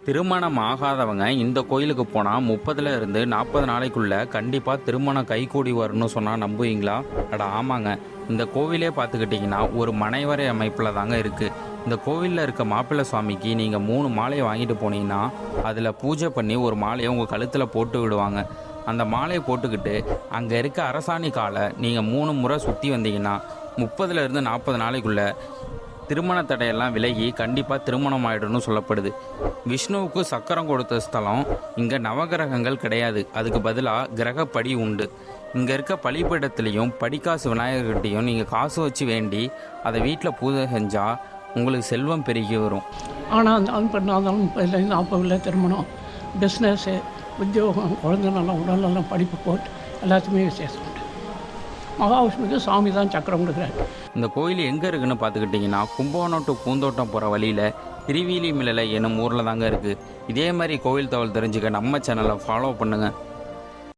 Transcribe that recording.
திருமணம் ஆகாதவங்க இந்த கோயிலுக்கு போனால் 30 இருந்து 40 நாளைக்குள்ள கண்டிப்பாக திருமணம் கைகூடி வரும்னு சொன்னால் நம்புவீங்களா? அட ஆமாங்க. இந்த கோவிலே பார்த்துக்கிட்டிங்கன்னா ஒரு மனைவரை அமைப்பில் தாங்க இருக்குது. இந்த கோவிலில் இருக்க மாப்பிள்ளை சுவாமிக்கு நீங்கள் 3 மாலையை வாங்கிட்டு போனீங்கன்னா அதில் பூஜை பண்ணி ஒரு மாலையை உங்கள் கழுத்தில் போட்டு விடுவாங்க. அந்த மாலையை போட்டுக்கிட்டு அங்கே இருக்க அரசாணி காலை நீங்கள் 3 முறை சுற்றி வந்தீங்கன்னா 30 இருந்து 40 நாளைக்குள்ளே திருமண தடையெல்லாம் விலகி கண்டிப்பாக திருமணம் ஆயிடும்னு சொல்லப்படுது. விஷ்ணுவுக்கு சக்கரம் கொடுத்த ஸ்தலம் இங்கே நவகிரகங்கள் கிடையாது. அதுக்கு பதிலாக கிரகப்படி உண்டு. இங்கே இருக்க பலிபீடத்துலேயும் படிக்காசு விநாயகர்கிட்டையும் நீங்கள் காசு வச்சு வேண்டி அதை வீட்டில் பூஜை செஞ்சால் உங்களுக்கு செல்வம் பெருகி வரும். ஆனால் அந்த பெண்ணாலும் 30 திருமணம், பிஸ்னஸ்ஸு, உத்தியோகம், குழந்தை நலம், உடல் நலம், படிப்பு போட்டு எல்லாத்துக்குமே விசேஷம் உண்டு. மகாவிஷ்ணுக்கு சாமி தான் சக்கரம் கொடுக்குறாரு. இந்த கோயில் எங்கே இருக்குதுன்னு பார்த்துக்கிட்டிங்கன்னா கும்பகோணம் டு பூந்தோட்டம் போகிற வழியில் திருவிழிமிழலை என்னும் ஊரில் தாங்க இருக்குது. இதே மாதிரி கோவில் தகவல் தெரிஞ்சுக்க நம்ம சேனலை ஃபாலோ பண்ணுங்கள்.